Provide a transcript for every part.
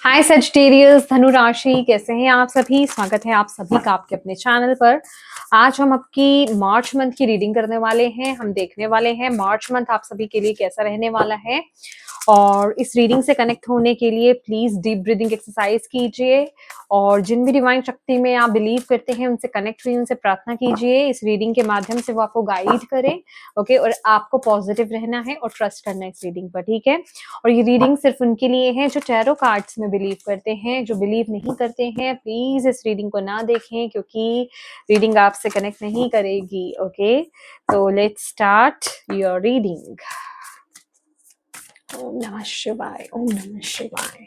हाय Sagittarius धनु राशि, कैसे हैं आप सभी। स्वागत है आप सभी का आपके अपने चैनल पर। आज हम आपकी मार्च मंथ की रीडिंग करने वाले हैं। हम देखने वाले हैं मार्च मंथ आप सभी के लिए कैसा रहने वाला है। और इस रीडिंग से कनेक्ट होने के लिए प्लीज डीप ब्रीदिंग एक्सरसाइज कीजिए और जिन भी डिवाइन शक्ति में आप बिलीव करते हैं उनसे कनेक्ट हुई, उनसे प्रार्थना कीजिए इस रीडिंग के माध्यम से वो आपको गाइड करें। ओके, और आपको पॉजिटिव रहना है और ट्रस्ट करना है इस रीडिंग पर, ठीक है। और ये रीडिंग सिर्फ उनके लिए है जो टैरो कार्ड्स में बिलीव करते हैं। जो बिलीव नहीं करते हैं प्लीज इस रीडिंग को ना देखें, क्योंकि रीडिंग आपसे कनेक्ट नहीं करेगी। ओके, तो लेट्स स्टार्ट योर रीडिंग। ओम नमः शिवाय, ओम नमः शिवाय,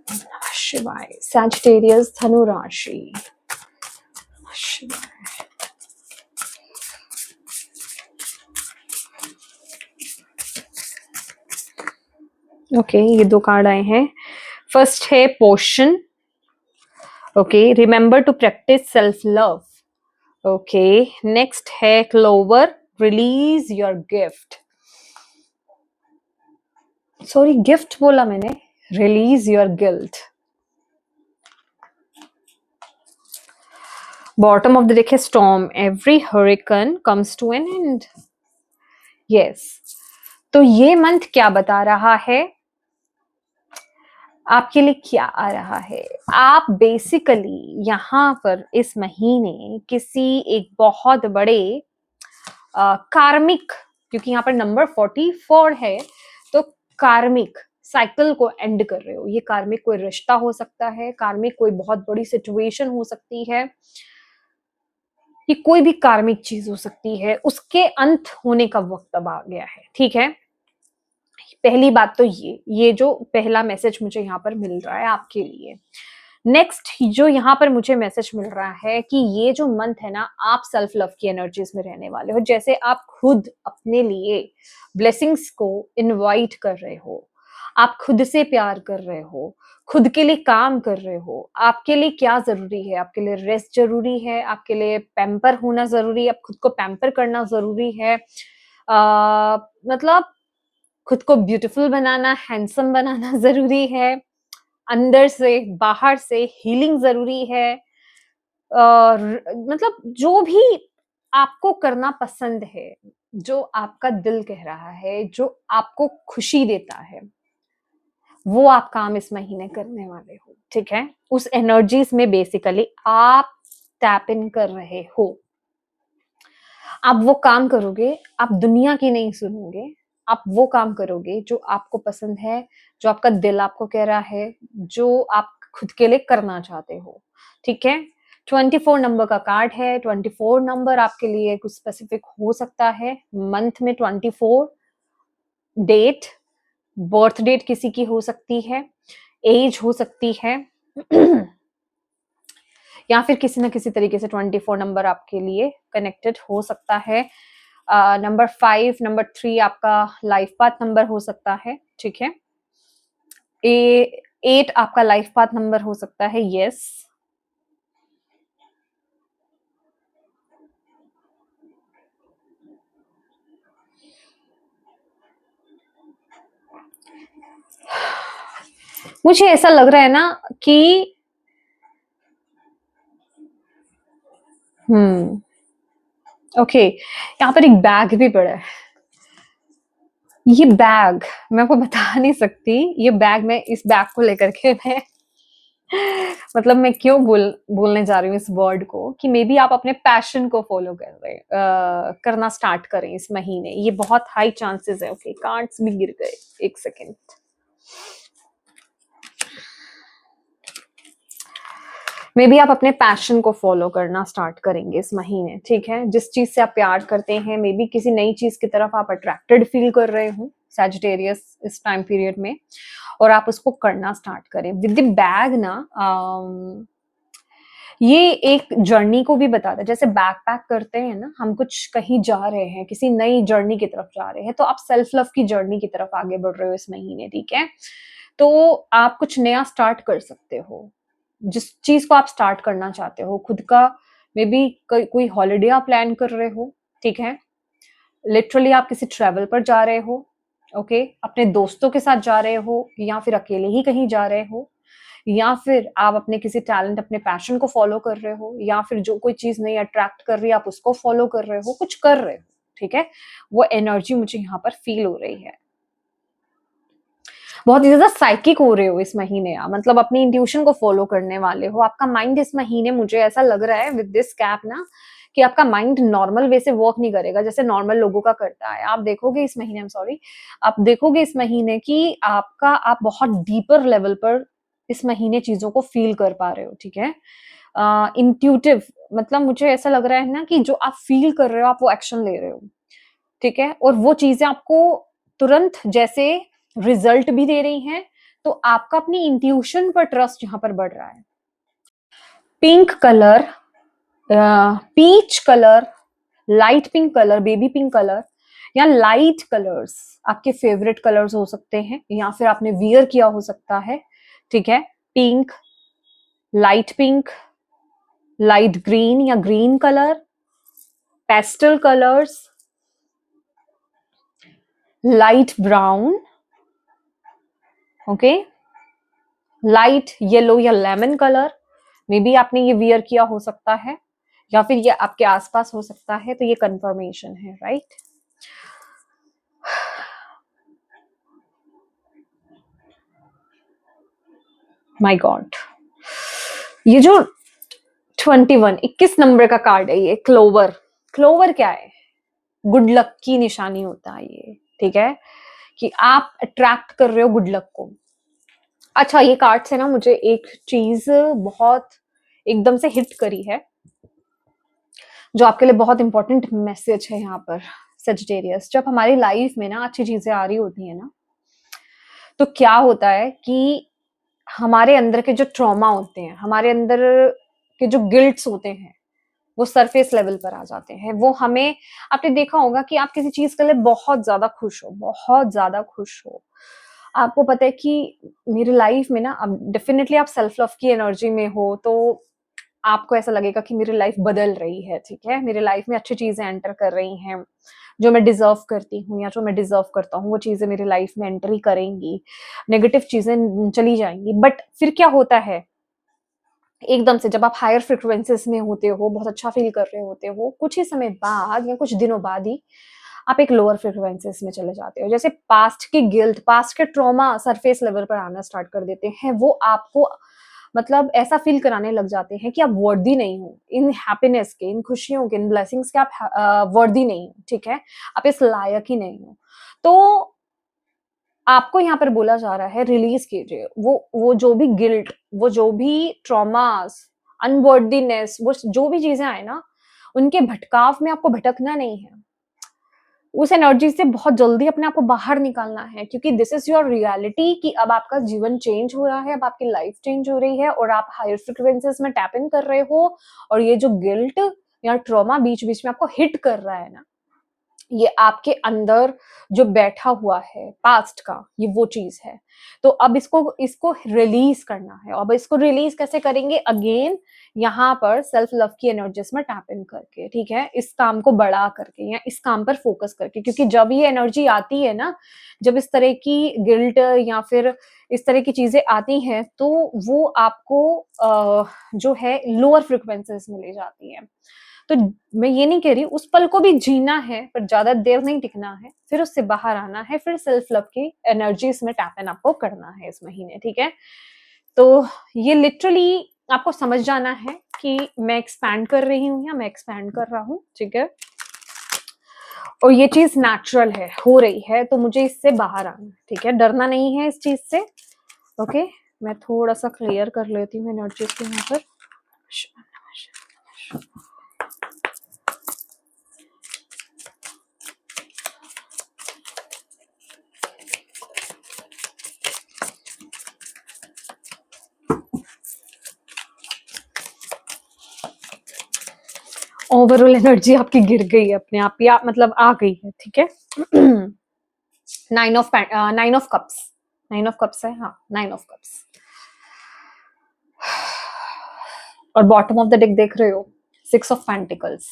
ओम नमः शिवाय। सैजिटेरियस धनु राशि, शिवाय। ओके, ये दो कार्ड आए हैं। फर्स्ट है potion. Okay, remember to practice self love. Okay, next है clover, release your gift. Sorry, gift बोला मैंने, release your guilt. Bottom of the deck है storm, every hurricane comes to an end. Yes, तो ये month क्या बता रहा है आपके लिए, क्या आ रहा है। आप बेसिकली यहाँ पर इस महीने किसी एक बहुत बड़े कार्मिक, क्योंकि यहाँ पर नंबर 44 है, तो कार्मिक साइकिल को एंड कर रहे हो। ये कार्मिक कोई रिश्ता हो सकता है, कार्मिक कोई बहुत बड़ी सिचुएशन हो सकती है, ये कोई भी कार्मिक चीज हो सकती है। उसके अंत होने का वक्त अब आ गया है, ठीक है। पहली बात तो ये जो पहला मैसेज मुझे यहाँ पर मिल रहा है आपके लिए। नेक्स्ट जो यहाँ पर मुझे मैसेज मिल रहा है कि ये जो मंथ है ना, आप सेल्फ लव की एनर्जीज में रहने वाले हो। जैसे आप खुद अपने लिए ब्लेसिंग्स को इनवाइट कर रहे हो, आप खुद से प्यार कर रहे हो, खुद के लिए काम कर रहे हो। आपके लिए क्या जरूरी है, आपके लिए रेस्ट जरूरी है, आपके लिए पैम्पर होना जरूरी है, आप खुद को पैम्पर करना जरूरी है। मतलब खुद को ब्यूटीफुल बनाना, हैंडसम बनाना जरूरी है। अंदर से बाहर से हीलिंग जरूरी है। और मतलब जो भी आपको करना पसंद है, जो आपका दिल कह रहा है, जो आपको खुशी देता है, वो आप काम इस महीने करने वाले हो, ठीक है। उस एनर्जीज में बेसिकली आप टैप इन कर रहे हो। आप वो काम करोगे, आप दुनिया की नहीं सुनोगे, आप वो काम करोगे जो आपको पसंद है, जो आपका दिल आपको कह रहा है, जो आप खुद के लिए करना चाहते हो, ठीक है। 24 नंबर का कार्ड है। 24 नंबर आपके लिए कुछ स्पेसिफिक हो सकता है। मंथ में 24 डेट, बर्थ डेट किसी की हो सकती है, एज हो सकती है या फिर किसी ना किसी तरीके से 24 नंबर आपके लिए कनेक्टेड हो सकता है। नंबर 5, नंबर 3 आपका लाइफ पाथ नंबर हो सकता है, ठीक है। 8 आपका लाइफ पाथ नंबर हो सकता है, यस। मुझे ऐसा लग रहा है ना कि ओके, यहाँ पर एक बैग भी पड़ा है। ये बैग मैं आपको बता नहीं सकती। ये बैग, मैं इस बैग को लेकर के मैं मतलब मैं क्यों बोलने जा रही हूँ इस वर्ड को, कि मे बी आप अपने पैशन को फॉलो करना स्टार्ट करें इस महीने। ये बहुत हाई चांसेस है। ओके, कार्ड्स भी गिर गए, एक सेकेंड। मे बी आप अपने पैशन को फॉलो करना स्टार्ट करेंगे इस महीने, ठीक है। जिस चीज से आप प्यार करते हैं, मे बी किसी नई चीज की तरफ आप अट्रैक्टेड फील कर रहे हो सैजिटेरियस इस टाइम पीरियड में, और आप उसको करना स्टार्ट करें विद द बैग ना। ये एक जर्नी को भी बताता है। जैसे बैकपैक करते हैं ना हम, कुछ कहीं जा रहे हैं, किसी नई जर्नी की तरफ जा रहे हैं, तो आप सेल्फ लव की जर्नी की तरफ आगे बढ़ रहे हो इस महीने, ठीक है। तो आप कुछ नया स्टार्ट कर सकते हो, जिस चीज को आप स्टार्ट करना चाहते हो खुद का। मे बी कोई हॉलिडे आप प्लान कर रहे हो, ठीक है। लिटरली आप किसी ट्रेवल पर जा रहे हो, ओके, अपने दोस्तों के साथ जा रहे हो या फिर अकेले ही कहीं जा रहे हो, या फिर आप अपने किसी टैलेंट, अपने पैशन को फॉलो कर रहे हो, या फिर जो कोई चीज नहीं अट्रैक्ट कर रही है आप उसको फॉलो कर रहे हो, कुछ कर रहे हो, ठीक है। वो एनर्जी मुझे यहाँ पर फील हो रही है। बहुत ही ज्यादा साइकिक हो रहे हो इस महीने आप, मतलब अपनी इंट्यूशन को फॉलो करने वाले हो। आपका माइंड इस महीने, मुझे ऐसा लग रहा है विद दिस कैप ना, कि आपका माइंड नॉर्मल वे से वर्क नहीं करेगा जैसे नॉर्मल लोगों का करता है। आप देखोगे इस महीने, सॉरी, आप देखोगे इस महीने की आप बहुत डीपर लेवल पर इस महीने चीजों को फील कर पा रहे हो, ठीक है। इंट्यूटिव, मतलब मुझे ऐसा लग रहा है ना कि जो आप फील कर रहे हो आप वो एक्शन ले रहे हो, ठीक है। और वो चीजें आपको तुरंत जैसे रिजल्ट भी दे रही हैं, तो आपका अपनी इंट्यूशन पर ट्रस्ट यहां पर बढ़ रहा है। Pink colour, peach colour, light pink colour, baby pink colour, या लाइट कलर्स आपके फेवरेट कलर्स हो सकते हैं, या फिर आपने वियर किया हो सकता है, ठीक है। Pink, light pink, light green या green colour, pastel colours, light brown, okay, light yellow या लेमन कलर, मे बी आपने ये वियर किया हो सकता है, या फिर ये आपके आसपास हो सकता है, तो ये कंफर्मेशन है, राइट। माय गॉड, ये जो 21 नंबर का कार्ड है, ये क्लोवर। क्लोवर क्या है? गुड लक की निशानी होता है ये, ठीक है, कि आप अट्रैक्ट कर रहे हो गुड लक को। अच्छा, ये कार्ड से ना मुझे एक चीज बहुत एकदम से हिट करी है, जो आपके लिए बहुत इंपॉर्टेंट मैसेज है यहाँ पर। सजिटेरियस, जब हमारी लाइफ में ना अच्छी चीजें आ रही होती है ना, तो क्या होता है कि हमारे अंदर के जो ट्रॉमा होते हैं, हमारे अंदर के जो गिल्ट्स होते हैं, वो सरफेस लेवल पर आ जाते हैं। वो हमें, आपने देखा होगा कि आप किसी चीज के लिए बहुत ज्यादा खुश हो, बहुत ज्यादा खुश हो, आपको पता है कि मेरी लाइफ में ना, अब डेफिनेटली आप सेल्फ लव की एनर्जी में हो, तो आपको ऐसा लगेगा कि मेरी लाइफ बदल रही है, ठीक है। मेरी लाइफ में अच्छी चीजें एंटर कर रही हैं, जो मैं डिजर्व करती हूँ या जो मैं डिजर्व करता हूँ, वो चीजें मेरी लाइफ में एंटर ही करेंगी, नेगेटिव चीजें चली जाएंगी। बट फिर क्या होता है, एकदम से जब आप हायर फ्रिक्वेंसीज में होते हो, बहुत अच्छा फील कर रहे होते हो, कुछ ही समय बाद या कुछ दिनों बाद ही आप एक लोअर फ्रिक्वेंसीज में चले जाते हो। जैसे पास्ट की गिल्ट, पास्ट के ट्रॉमा सरफेस लेवल पर आना स्टार्ट कर देते हैं। वो आपको मतलब ऐसा फील कराने लग जाते हैं कि आप वर्दी नहीं हो इन हैप्पीनेस के, इन खुशियों के, इन ब्लेसिंग्स के। आप वर्दी नहीं हो, ठीक है, आप इस लायक ही नहीं हो। तो आपको यहाँ पर बोला जा रहा है रिलीज कीजिए वो जो भी गिल्ट, वो जो भी ट्रॉमास, अनवर्दीनेस, वो जो भी चीजें आए ना, उनके भटकाव में आपको भटकना नहीं है। उस एनर्जी से बहुत जल्दी अपने आप को बाहर निकालना है, क्योंकि दिस इज योर रियलिटी कि अब आपका जीवन चेंज हो रहा है, अब आपकी लाइफ चेंज हो रही है, और आप हायर फ्रिक्वेंसीज में टैप इन कर रहे हो। और ये जो गिल्ट या ट्रॉमा बीच बीच में आपको हिट कर रहा है ना, ये आपके अंदर जो बैठा हुआ है पास्ट का, ये वो चीज है। तो अब इसको इसको रिलीज करना है। अब इसको रिलीज कैसे करेंगे? अगेन यहाँ पर सेल्फ लव की एनर्जीज में टैप इन करके, ठीक है, इस काम को बढ़ा करके या इस काम पर फोकस करके। क्योंकि जब ये एनर्जी आती है ना, जब इस तरह की गिल्ट या फिर इस तरह की चीजें आती हैं, तो वो आपको जो है लोअर फ्रिक्वेंसीज में ले जाती है। तो मैं ये नहीं कह रही, उस पल को भी जीना है, पर ज्यादा देर नहीं टिकना है, फिर उससे बाहर आना है, फिर सेल्फ लव की एनर्जी इसमें टैप इन आपको करना है इस महीने, ठीक है। तो ये लिटरली आपको समझ जाना है कि मैं एक्सपैंड कर रही हूँ या मैं एक्सपैंड कर रहा हूँ, ठीक है। और ये चीज नेचुरल है, हो रही है, तो मुझे इससे बाहर आना है, ठीक है, डरना नहीं है इस चीज से। ओके, मैं थोड़ा सा क्लियर कर लेती हूँ एनर्जीज को यहाँ पर। ओवरऑल एनर्जी आपकी गिर गई है अपने आप, या मतलब आ गई है, ठीक है। 9 ऑफ कप्स, 9 ऑफ कप्स है, हाँ, 9 ऑफ कप्स। और बॉटम ऑफ द डेक देख रहे हो, 6 ऑफ पेंटिकल्स।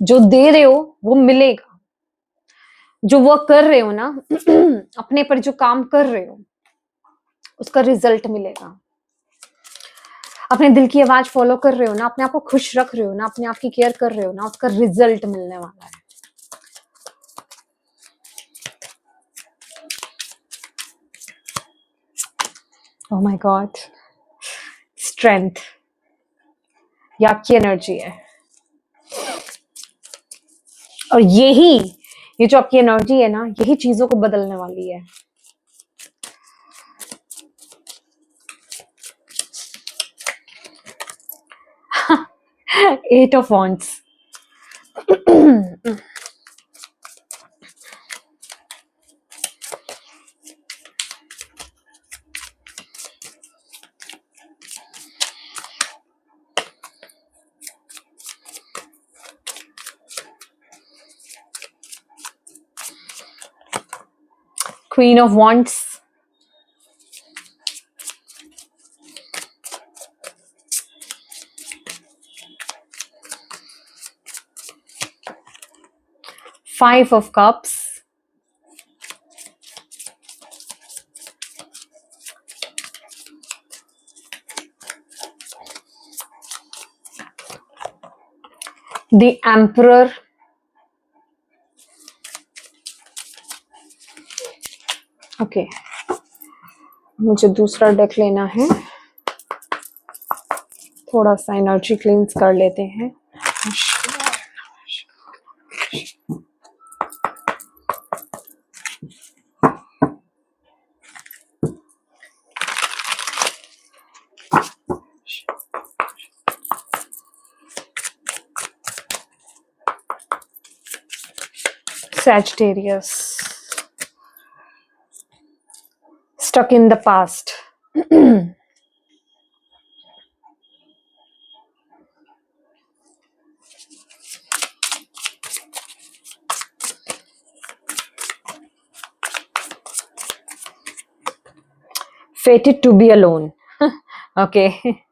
जो दे रहे हो वो मिलेगा, जो वर्क कर रहे हो ना अपने पर जो काम कर रहे हो उसका रिजल्ट मिलेगा। अपने दिल की आवाज फॉलो कर रहे हो ना, अपने आप को खुश रख रहे हो ना, अपने आप की केयर कर रहे हो ना, उसका रिजल्ट मिलने वाला है। ओह माय गॉड, स्ट्रेंथ, ये आपकी एनर्जी है। और ये जो आपकी एनर्जी है ना, यही चीजों को बदलने वाली है। Eight of wands, queen of wands, five of cups, the emperor, okay मुझे दूसरा डेक लेना है, थोड़ा सा एनर्जी क्लींस कर लेते हैं। Sagittarius, stuck in the past. Fated to be alone. Okay.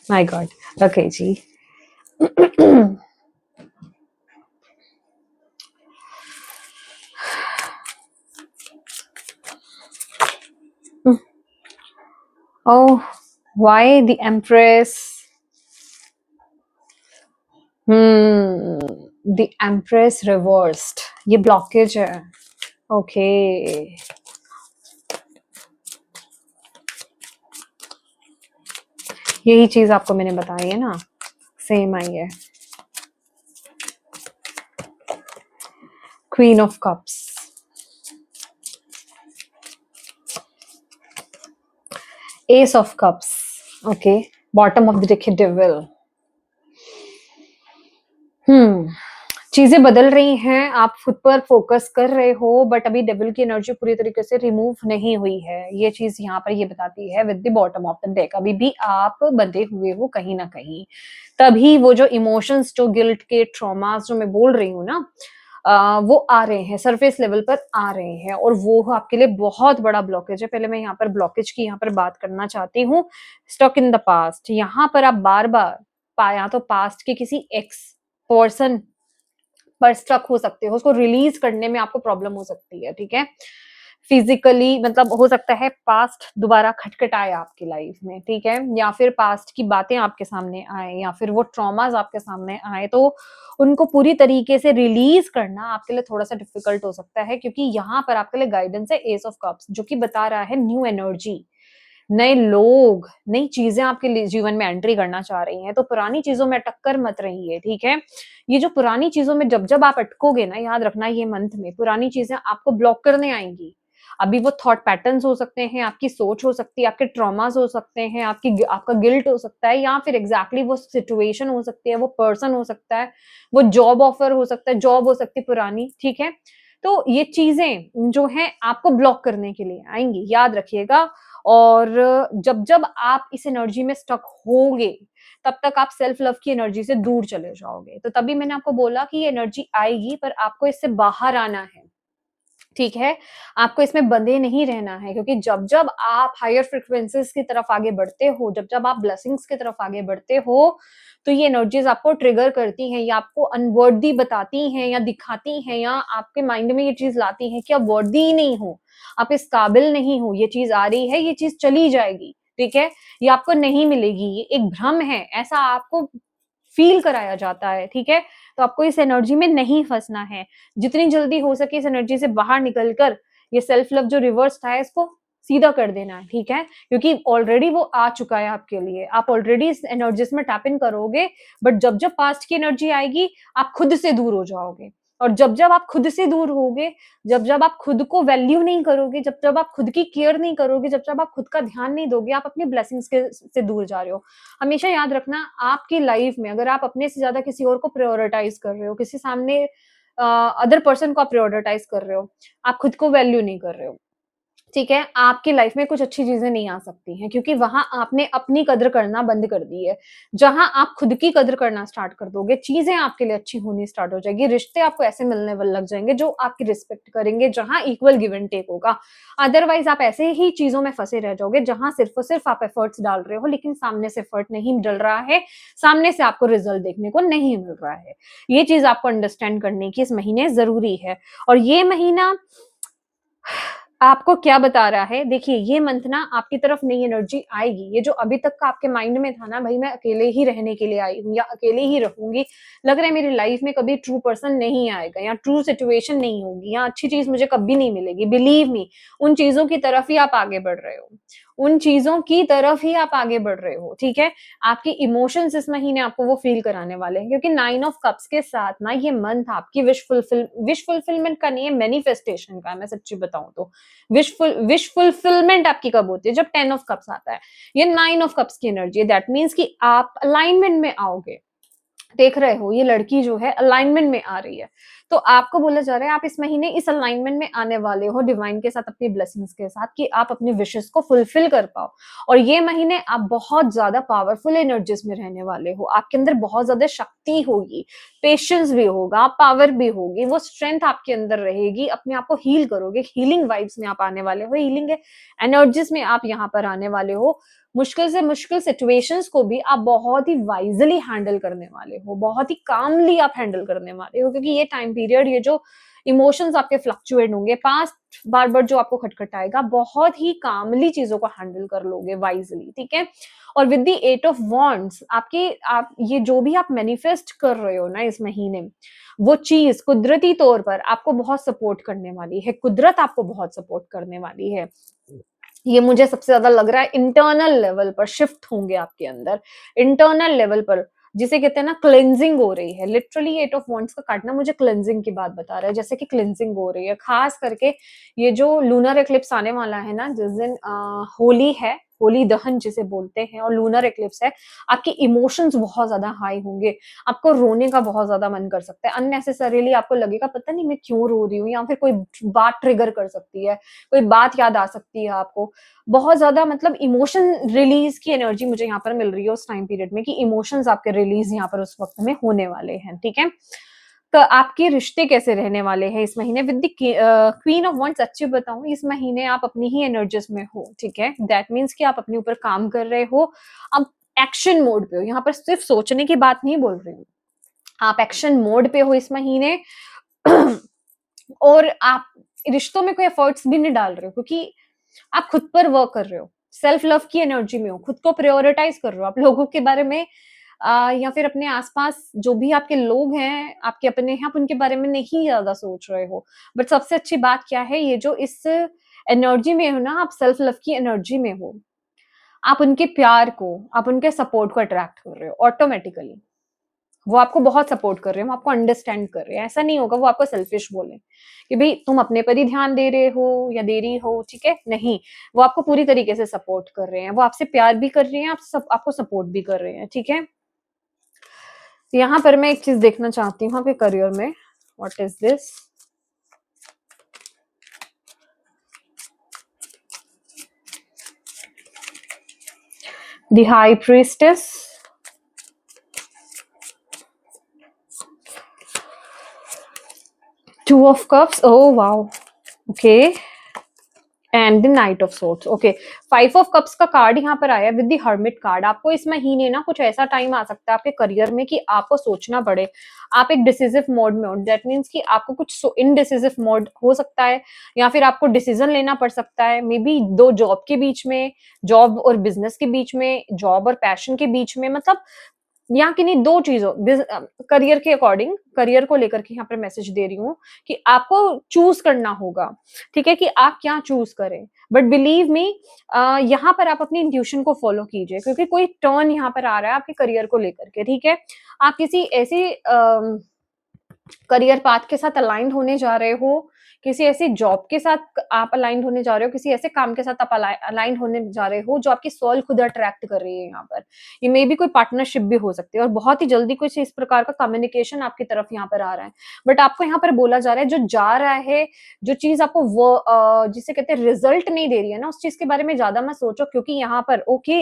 My God. Okay, ji. Oh, why the Empress? The Empress reversed. ये blockage है. Okay. यही चीज आपको मैंने बताई है ना, सेम आई है। Queen of Cups, Ace of Cups, okay, bottom of the deck है Devil. चीजें बदल रही हैं, आप खुद पर फोकस कर रहे हो, बट अभी डेविल की एनर्जी पूरी तरीके से रिमूव नहीं हुई है। ये चीज यहाँ पर ये बताती है with the bottom of the deck अभी भी आप बंधे हुए हो कहीं ना कहीं। तभी वो जो इमोशंस, जो गिल्ट के ट्रॉमास जो मैं बोल रही हूँ ना, वो आ रहे हैं, सरफेस लेवल पर आ रहे हैं, और वो आपके लिए बहुत बड़ा ब्लॉकेज है। पहले मैं यहाँ पर ब्लॉकेज की यहाँ पर बात करना चाहती हूँ। स्टक इन द पास्ट, यहाँ पर आप बार बार पाया तो पास्ट के किसी एक्स पर्सन पर स्ट्रक हो सकते हो, उसको रिलीज करने में आपको प्रॉब्लम हो सकती है, ठीक है। फिजिकली मतलब हो सकता है पास्ट दोबारा खटखटाए आपकी लाइफ में, ठीक है, या फिर पास्ट की बातें आपके सामने आए, या फिर वो ट्रॉमास आपके सामने आए, तो उनको पूरी तरीके से रिलीज करना आपके लिए थोड़ा सा डिफिकल्ट हो सकता है, क्योंकि यहाँ पर आपके लिए गाइडेंस है एस ऑफ कप्स, जो कि बता रहा है न्यू एनर्जी, नए लोग, नई चीजें आपके जीवन में एंट्री करना चाह रही हैं। तो पुरानी चीजों में अटक मत रहिए, ठीक है। ये जो पुरानी चीजों में जब जब आप अटकोगे ना, याद रखना ये मंथ में पुरानी चीजें आपको ब्लॉक करने आएंगी। अभी वो थॉट पैटर्न्स हो सकते हैं, आपकी सोच हो सकती है, आपके ट्रॉमास हो सकते हैं, आपका गिल्ट हो सकता है, या फिर एग्जैक्टली वो सिचुएशन हो सकती है, वो पर्सन हो सकता है, वो जॉब ऑफर हो सकता है, जॉब हो सकती है पुरानी, ठीक है। तो ये चीजें जो है आपको ब्लॉक करने के लिए आएंगी, याद रखिएगा। और जब जब आप इस एनर्जी में स्टक होगे, तब तक आप सेल्फ लव की एनर्जी से दूर चले जाओगे। तो तभी मैंने आपको बोला कि ये एनर्जी आएगी, पर आपको इससे बाहर आना है। ठीक है? आपको इसमें बंधे नहीं रहना है, क्योंकि जब-जब आप हायर फ्रीक्वेंसीज़ की तरफ आगे बढ़ते हो, जब-जब आप ब्लेसिंग्स की तरफ आगे बढ़ते हो, तो ये एनर्जीज़ आपको ट्रिगर करती हैं, या आपको अनवर्दी बताती हैं या दिखाती हैं, या आपके माइंड में ये चीज़ लाती हैं कि आप वर्दी ही नहीं हो, आप इस काबिल नहीं हो, ये चीज़ आ रही है, ये चीज़ चली जाएगी, ठीक है? ये आपको नहीं मिलेगी, ये एक भ्रम है, ऐसा आपको फ़ील कराया जाता है, ठीक है? तो आपको इस एनर्जी में नहीं फँसना है। जितनी जल्दी हो सके इस एनर्जी से बाहर निकल कर ये सेल्फ लव जो रिवर्स था इसको सीधा कर देना है, ठीक है? क्योंकि ऑलरेडी वो आ चुका है आपके लिए। आप ऑलरेडी इस एनर्जीज़ में टैप इन करोगे, बट जब-जब पास्ट की एनर्जी आएगी, आप खुद से दूर हो जाओगे। और जब-जब आप खुद से दूर होगे, जब-जब आप खुद को वैल्यू नहीं करोगे, जब-जब आप खुद की केयर नहीं करोगे, जब-जब आप खुद का ध्यान नहीं दोगे, आप अपनी ब्लेसिंग्स के से दूर जा रहे हो। हमेशा याद रखना, आपकी लाइफ में अगर आप अपने से ज़्यादा किसी और को प्रायोरिटाइज़ कर रहे हो, किसी सामने अदर पर्सन को आप प्रायोरिटाइज़ कर रहे हो, आप खुद को वैल्यू नहीं कर रहे हो। ठीक है? आपकी लाइफ में कुछ अच्छी चीज़ें नहीं आ सकती हैं, क्योंकि वहाँ आपने अपनी कदर करना बंद कर दी है। जहाँ आप खुद की कदर करना स्टार्ट कर दोगे, चीज़ें आपके लिए अच्छी होनी स्टार्ट हो जाएगी, रिश्ते आपको ऐसे मिलने व लग जाएँगे जो आपकी रिस्पेक्ट करेंगे, जहाँ इक्वल गिव एंड टेक होगा। अदरवाइज़ आप ऐसे ही चीज़ों में फँसे रह जाओगे, जहाँ सिर्फ़ और सिर्फ़ आप एफर्ट्स डाल रहे हो, लेकिन सामने से एफर्ट नहीं डल रहा है, सामने से आपको रिज़ल्ट देखने को नहीं मिल रहा है। ये चीज़ आपको अंडरस्टैंड करने की इस महीने ज़रूरी है। और ये महीना आपको क्या बता रहा है? देखिए, ये मंथ ना आपकी तरफ नई एनर्जी आएगी। ये जो अभी तक का आपके माइंड में था ना, भई मैं अकेले ही रहने के लिए आई हूँ या अकेले ही रहूँगी, लग रहा है मेरी लाइफ में कभी ट्रू पर्सन नहीं आएगा या ट्रू सिचुएशन नहीं होगी या अच्छी चीज़ मुझे कभी नहीं मिलेगी। बिलीव मी, उन चीज़ों की तरफ ही आप आगे बढ़ रहे हो। उन चीज़ों की तरफ ही आप आगे बढ़ रहे हो, ठीक है? आपके इमोशंस इस महीने आपको वो फ़ील कराने वाले हैं, क्योंकि 9 ऑफ कप्स के साथ ना ये मंथ आपकी विश फुलफिलमेंट का नहीं है, मैनिफेस्टेशन का है, मैं सच्ची बताऊँ तो। विश फुलफिलमेंट आपकी कब होती है? जब 10 ऑफ कप्स आता है। ये 9 ऑफ कप्स की एनर्जी है, दैट मीन्स कि आप अलाइनमेंट में आओगे। देख रहे हो ये लड़की जो है अलाइनमेंट में आ रही है। तो आपको बोला जा रहा है आप इस महीने इस अलाइनमेंट में आने वाले हो डिवाइन के साथ, अपनी ब्लेसिंग्स के साथ, कि आप अपनी विशेस को फुलफिल कर पाओ। और ये महीने आप बहुत ज़्यादा पावरफुल एनर्जीज़ में रहने वाले हो। आपके अंदर बहुत ज़्यादा शक्ति होगी, पेशेंस भी होगा, पावर भी होगी, वो स्ट्रेंथ आपके अंदर रहेगी, अपने आप को हील करोगे, हीलिंग वाइब्स में आप आने वाले हो, हीलिंग एनर्जीज़ में आप यहाँ पर आने वाले हो। मुश्किल से मुश्किल सिचुएशंस को भी आप बहुत ही वाइज़ली हैंडल करने वाले हो, बहुत ही कामली आप हैंडल करने वाले हो, क्योंकि ये टाइम पीरियड, ये जो इमोशंस आपके फ्लक्चुएट होंगे, पास्ट बार-बार जो आपको खटखटाएगा, बहुत ही कामली चीज़ों को हैंडल कर लोगे वाइज़ली, ठीक है? और विद द 8 ऑफ वांड्स आप ये जो भी आप मैनिफेस्ट कर रहे हो ना इस महीने, वो चीज़ कुदरती तौर पर आपको बहुत सपोर्ट करने वाली है, कुदरत आपको बहुत सपोर्ट करने वाली है। ये मुझे सबसे ज़्यादा लग रहा है इंटरनल लेवल पर शिफ्ट होंगे आपके अंदर, इंटरनल लेवल पर, जिसे कहते हैं ना क्लेंजिंग हो रही है। लिटरली 8 ऑफ वांड्स का कार्ड ना मुझे क्लेंजिंग की बात बता रहा है, जैसे कि क्लेंजिंग हो रही है। खास करके ये जो लूनर एक्लिप्स आने वाला है ना, जिस दिन होली है, होली दहन जिसे बोलते हैं, और लूनर एक्लिप्स है, आपके इमोशंस बहुत ज़्यादा हाई होंगे। आपको रोने का बहुत ज़्यादा मन कर सकता है। अननेसेसरीली आपको लगेगा पता नहीं मैं क्यों रो रही हूँ, या फिर कोई बात ट्रिगर कर सकती है, कोई बात याद आ सकती है आपको। बहुत ज़्यादा मतलब इमोशन रिलीज़ की एनर्जी मुझे यहाँ पर मिल रही है उस टाइम पीरियड में, कि इमोशंस आपके रिलीज़ यहाँ पर उस वक़्त में होने वाले हैं, ठीक है? तो आपके रिश्ते कैसे रहने वाले हैं इस महीने with the queen of wands? सच्ची बताऊँ, इस महीने आप अपनी ही एनर्जीज़ में हो, ठीक है? दैट मीन्स कि आप अपने ऊपर काम कर रहे हो, आप एक्शन मोड पे हो। यहाँ पर सिर्फ सोचने की बात नहीं बोल रही हूँ। आप एक्शन मोड पे हो इस महीने और आप रिश्तों में कोई एफर्ट्स भी नहीं डाल रहे हो, क्योंकि आप खुद पर वर्क कर रहे हो, सेल्फ लव की एनर्जी में हो, खुद को प्रायोरिटाइज कर रहे हो, आप लोगों के बारे में या फिर अपने आसपास जो भी आपके लोग हैं, आपके अपने हैं, आप उनके बारे में नहीं ज़्यादा सोच रहे हो। बट सबसे अच्छी बात क्या है, ये जो इस एनर्जी में हो ना, आप सेल्फ लव की एनर्जी में हो, आप उनके प्यार को, आप उनके सपोर्ट को अट्रैक्ट कर रहे हो ऑटोमैटिकली। वो आपको बहुत सपोर्ट कर रहे हैं, वो आपको अंडरस्टैंड कर रहे हैं। ऐसा नहीं होगा वो आपको सेल्फिश बोले कि भई तुम अपने पर ही ध्यान दे रहे हो या दे रही हो, ठीक है? नहीं, वो आपको पूरी तरीके से सपोर्ट कर रहे हैं। वो आपसे प्यार भी कर रहे हैं, आपको सपोर्ट भी कर रहे हैं, ठीक है? तो यहाँ पर मैं एक चीज़ देखना चाहती हूँ आपके करियर में। What is this? The high priestess, 2 of cups, oh wow! Okay, and the night of swords. Okay, 5 of cups का कार्ड यहाँ पर आया विद द हर्मिट कार्ड। आपको इस महीने ना कुछ ऐसा टाइम आ सकता है आपके करियर में कि आपको सोचना पड़े, आप एक डिसिसिव मोड में हो। दैट मीन्स कि आपको कुछ इनडिसिसिव मोड हो सकता है, या फिर आपको डिसीजन लेना पड़ सकता है, मे बी दो जॉब के बीच में, जॉब और बिजनेस के बीच में, जॉब और पैशन के बीच में, मतलब यहाँ किन्हीं दो चीजों, करियर के अकॉर्डिंग, करियर को लेकर के यहाँ पर मैसेज दे रही हूँ कि आपको चूज करना होगा, ठीक है, कि आप क्या चूज करें। बट बिलीव मी, यहाँ पर आप अपनी इंट्यूशन को फॉलो कीजिए, क्योंकि कोई टर्न यहाँ पर आ रहा है आपके करियर को लेकर के, ठीक है। आप किसी ऐसी करियर पाथ के साथ अलाइंड होने जा रहे हो, किसी ऐसी जॉब के साथ आप अलाइंड होने जा रहे हो, किसी ऐसे काम के साथ आप अलाइंड होने जा रहे हो जो आपकी सोल खुद अट्रैक्ट कर रही है यहाँ पर। ये मे बी कोई पार्टनरशिप भी हो सकती है, और बहुत ही जल्दी कुछ इस प्रकार का कम्युनिकेशन आपकी तरफ यहाँ पर आ रहा है। बट आपको यहाँ पर बोला जा रहा है, जो जा रहा है, जो चीज आपको वो जिसे कहते हैं रिजल्ट नहीं दे रही है ना, उस चीज के बारे में ज्यादा मत सोचो, क्योंकि यहाँ पर ओके,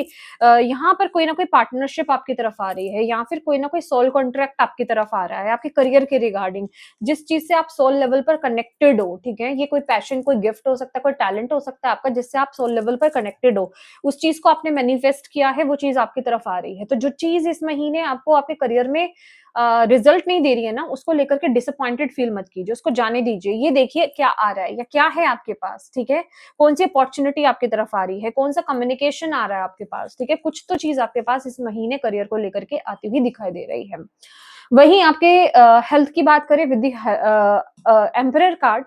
यहाँ पर कोई ना कोई पार्टनरशिप आपकी तरफ आ रही है, या फिर कोई ना कोई सोल कॉन्ट्रैक्ट आपकी तरफ आ रहा है आपके करियर के रिगार्डिंग, जिस चीज से आप सोल लेवल पर कनेक्टेड हो, ठीक है। ये कोई पैशन, कोई गिफ्ट हो सकता है, कोई टैलेंट हो सकता है आपका, जिससे आप सोल लेवल पर कनेक्टेड हो, उस चीज को आपने मैनिफेस्ट किया है, वो चीज आपकी तरफ आ रही है। तो जो चीज इस महीने आपको आपके करियर में रिजल्ट नहीं दे रही है ना, उसको लेकर के डिसअपॉइंटेड फील मत कीजिए, उसको जाने दीजिए। ये देखिए क्या आ रहा है या क्या है आपके पास, ठीक है। कौन सी अपॉर्चुनिटी आपकी तरफ आ रही है, कौन सा कम्युनिकेशन आ रहा है आपके पास, ठीक है। कुछ तो चीज आपके पास इस महीने करियर को लेकर के आती हुई दिखाई दे रही है। वहीं आपके हेल्थ की बात करें विद द एम्परर कार्ड,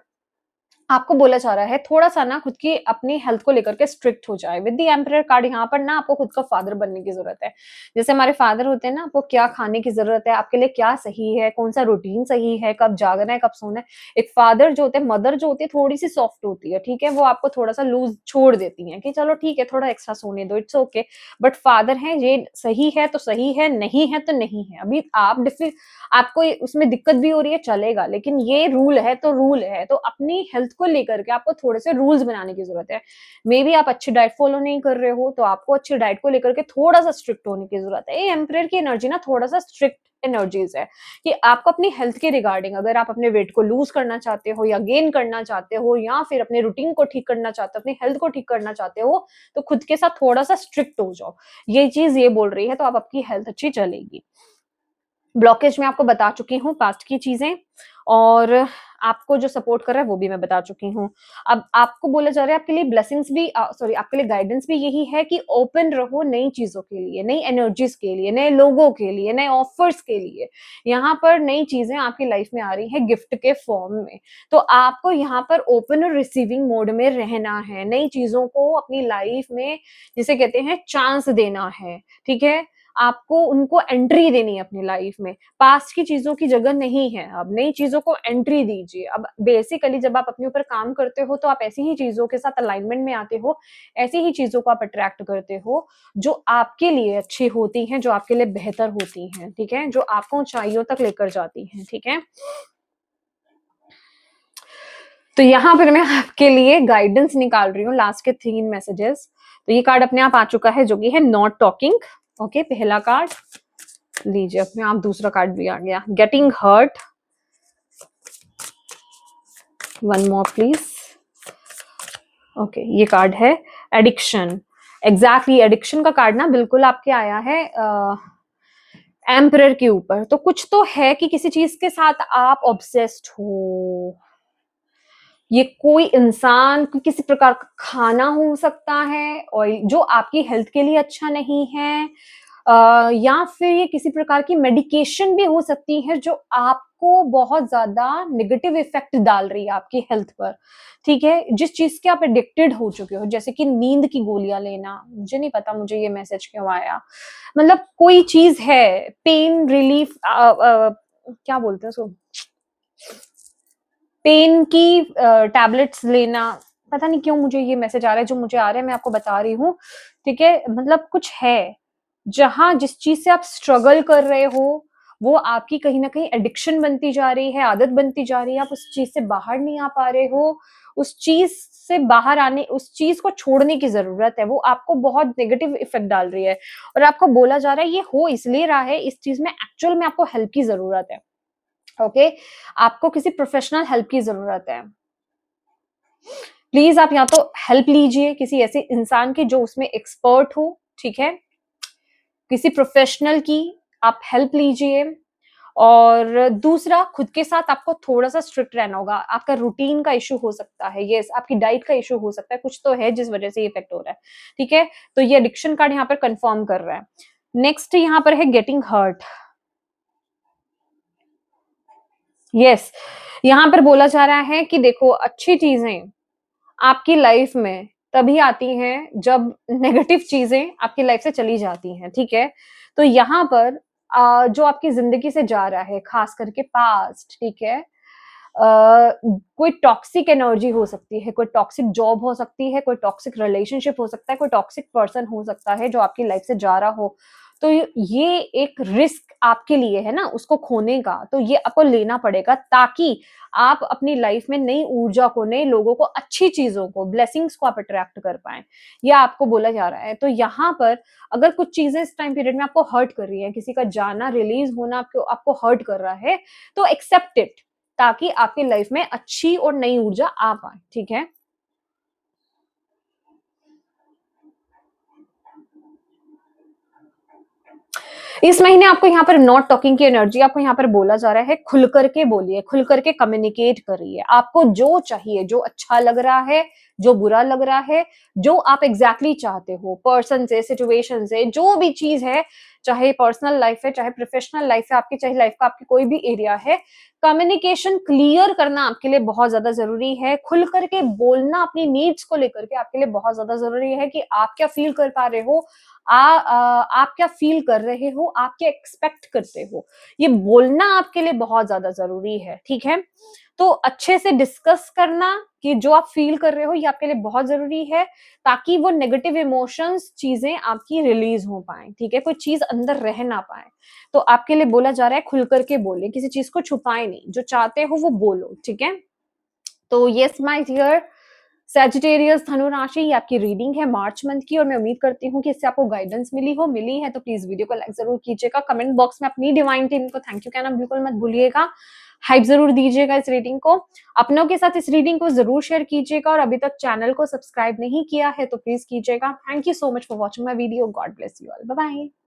आपको बोला जा रहा है थोड़ा-सा ना खुद की अपनी हेल्थ को लेकर के स्ट्रिक्ट हो जाए। विद द एम्परर कार्ड यहाँ पर ना आपको खुद का फादर बनने की ज़रूरत है। जैसे हमारे फादर होते हैं ना, आपको क्या खाने की ज़रूरत है, आपके लिए क्या सही है, कौन-सा रूटीन सही है, कब जागना है, कब सोना है। एक फादर जो होते हैं, मदर जो होती है थोड़ी-सी सॉफ्ट होती है, ठीक है? वो आपको थोड़ा-सा लूज़ छोड़ देती हैं कि चलो ठीक है, थोड़ा एक्स्ट्रा सोने दो, इट्स ओके। बट फादर हैं, ये सही है तो सही है, नहीं है तो नहीं है। अभी आप आपको उसमें दिक्कत भी हो रही है, चलेगा, लेकिन ये रूल है तो रूल है। तो अपनी हेल्थ को लेकर के आपको थोड़े से रूल्स बनाने की जरूरत है। मे बी आप अच्छी डाइट फॉलो नहीं कर रहे हो, तो आपको अच्छी डाइट को लेकर के थोड़ा सा स्ट्रिक्ट होने की जरूरत है। ये एम्परर की एनर्जी ना थोड़ा सा स्ट्रिक्ट एनर्जीज है, कि आपको अपनी हेल्थ के रिगार्डिंग, अगर आप अपने वेट को लूज करना चाहते हो या गेन करना चाहते हो, या फिर अपने रूटीन को ठीक करना चाहते हो, अपनी हेल्थ को ठीक करना चाहते हो, तो खुद के साथ थोड़ा सा स्ट्रिक्ट हो जाओ। ये चीज ये बोल रही है, तो आप आपकी हेल्थ अच्छी चलेगी। ब्लॉकेज में आपको बता चुकी हूँ पास्ट की चीजें, और आपको जो सपोर्ट कर रहा है वो भी मैं बता चुकी हूँ। अब आपको बोला जा रहा है आपके लिए ब्लेसिंग्स भी, सॉरी, आपके लिए गाइडेंस भी यही है कि ओपन रहो नई चीजों के लिए, नई एनर्जीज के लिए, नए लोगों के लिए, नए ऑफर्स के लिए। यहाँ पर नई चीजें आपकी लाइफ में आ रही है गिफ्ट के फॉर्म में, तो आपको यहाँ पर ओपन और रिसीविंग मोड में रहना है। नई चीजों को अपनी लाइफ में, जिसे कहते हैं, चांस देना है, ठीक है। आपको उनको एंट्री देनी है अपनी लाइफ में। पास्ट की चीजों की जगह नहीं है, अब नई चीजों को एंट्री दीजिए। अब बेसिकली जब आप अपने ऊपर काम करते हो, तो आप ऐसी ही चीजों के साथ अलाइनमेंट में आते हो, ऐसी ही चीजों को आप अट्रैक्ट करते हो जो आपके लिए अच्छी होती हैं, जो आपके लिए बेहतर होती हैं, ठीक है, जो आपको ऊंचाइयों तक लेकर जाती हैं, ठीक है। तो यहाँ पर मैं आपके लिए गाइडेंस निकाल रही हूँ, लास्ट के 3 मैसेजेस। तो ये कार्ड अपने आप आ चुका है, जो कि है नॉट टॉकिंग। ओके, पहला कार्ड लीजिए, अपने आप दूसरा कार्ड भी आ गया, getting hurt. One more please. Okay, ये कार्ड है एडिक्शन। एग्जैक्टली, एडिक्शन का कार्ड ना बिल्कुल आपके आया है एम्परर के ऊपर। तो कुछ तो है कि किसी चीज के साथ आप ऑब्सेस्ड हो। ये कोई इंसान, किसी प्रकार का खाना हो सकता है, और जो आपकी हेल्थ के लिए अच्छा नहीं है, या फिर ये किसी प्रकार की मेडिकेशन भी हो सकती है जो आपको बहुत ज्यादा नेगेटिव इफेक्ट डाल रही है आपकी हेल्थ पर, ठीक है। जिस चीज के आप एडिक्टेड हो चुके हो, जैसे कि नींद की गोलियां लेना, मुझे नहीं पता मुझे ये मैसेज क्यों आया। मतलब कोई चीज है, पेन रिलीफ, क्या बोलते हैं उसको, पेन की टैबलेट्स लेना। पता नहीं क्यों मुझे ये मैसेज आ रहा है, जो मुझे आ रहा है मैं आपको बता रही हूँ, ठीक है। मतलब कुछ है जहां जिस चीज से आप स्ट्रगल कर रहे हो, वो आपकी कहीं ना कहीं एडिक्शन बनती जा रही है, आदत बनती जा रही है, आप उस चीज से बाहर नहीं आ पा रहे हो। उस चीज से बाहर आने, उस चीज को छोड़ने की जरूरत है, वो आपको बहुत नेगेटिव इफेक्ट डाल रही है, और आपको बोला जा रहा है ये हो इसलिए रहा है, इस चीज में एक्चुअल में आपको हेल्प की जरूरत है। ओके, आपको किसी प्रोफेशनल हेल्प की जरूरत है। प्लीज आप या तो हेल्प लीजिए किसी ऐसे इंसान की जो उसमें एक्सपर्ट हो, ठीक है, किसी प्रोफेशनल की आप हेल्प लीजिए। और दूसरा, खुद के साथ आपको थोड़ा-सा स्ट्रिक्ट रहना होगा। आपका रूटीन का इश्यू हो सकता है, येस, आपकी डाइट का इश्यू हो सकता है, कुछ तो है जिस वजह से ये इफेक्ट हो रहा है, ठीक है? तो ये एडिक्शन कार्ड यहाँ पर कन्फर्म कर रहा है। नेक्स्ट यहाँ पर है गेटिंग हर्ट। येस, यहाँ पर बोला जा रहा है कि देखो, अच्छी चीज़ें आपकी लाइफ में तभी आती हैं जब नेगेटिव चीजें आपकी लाइफ से चली जाती हैं, ठीक है? तो यहाँ पर जो आपकी जिंदगी से जा रहा है, खास करके पास्ट, ठीक है, कोई टॉक्सिक एनर्जी हो सकती है, कोई टॉक्सिक जॉब हो सकती है, कोई टॉक्सिक रिलेशनशिप हो सकता है, कोई टॉक्सिक पर्सन हो सकता है जो आपकी लाइफ से जा रहा हो। तो ये एक रिस्क आपके लिए है ना उसको खोने का, तो ये आपको लेना पड़ेगा ताकि आप अपनी लाइफ में नई ऊर्जा को, नए लोगों को, अच्छी चीजों को, ब्लेसिंग्स को आप अट्रैक्ट कर पाएं। यह आपको बोला जा रहा है। तो यहाँ पर अगर कुछ चीजें इस टाइम पीरियड में आपको हर्ट कर रही है, किसी का जाना, रिलीज होना आपको आपको हर्ट कर रहा है, तो एक्सेप्ट इट, ताकि आपकी लाइफ में अच्छी और नई ऊर्जा आ पाए, ठीक है? इस महीने आपको यहाँ पर नॉट टॉकिंग की एनर्जी, आपको यहाँ पर बोला जा रहा है खुल करके बोलिए, खुल करके कम्युनिकेट करिए। आपको जो चाहिए, जो अच्छा लग रहा है, जो बुरा लग रहा है, जो आप एग्जैक्टली चाहते हो, पर्सन से, सिचुएशन से, जो भी चीज है, चाहे पर्सनल लाइफ है, चाहे प्रोफेशनल लाइफ है आपकी, चाहे लाइफ का आपकी कोई भी एरिया है, कम्युनिकेशन क्लियर करना आपके लिए बहुत ज्यादा जरूरी है। खुल करके बोलना अपनी नीड्स को लेकर के आपके लिए बहुत ज्यादा जरूरी है कि आप क्या फील कर पा रहे हो, आप क्या फील कर रहे हो, आप क्या एक्सपेक्ट करते हो, ये बोलना आपके लिए बहुत ज्यादा जरूरी है, ठीक है? तो अच्छे से डिस्कस करना कि जो आप फील कर रहे हो ये आपके लिए बहुत जरूरी है, ताकि वो नेगेटिव इमोशंस, चीजें आपकी रिलीज हो पाए, ठीक है, कोई चीज अंदर रह ना पाए। तो आपके लिए बोला जा रहा है खुल करके बोले, किसी चीज को छुपाए नहीं, जो चाहते हो वो बोलो, ठीक है? तो यस माय डियर सैजिटेरियस, धनु राशि, ये आपकी रीडिंग है मार्च मंथ की, और मैं उम्मीद करती हूँ कि इससे आपको गाइडेंस मिली है तो प्लीज वीडियो को लाइक जरूर कीजिएगा। कमेंट बॉक्स में अपनी डिवाइन टीम को थैंक यू कहना बिल्कुल मत भूलिएगा। हाइप जरूर दीजिएगा इस रीडिंग को, अपनों के साथ इस रीडिंग को जरूर शेयर कीजिएगा, और अभी तक चैनल को सब्सक्राइब नहीं किया है तो प्लीज कीजिएगा। Thank you so much for watching my video. God bless you all. Bye bye.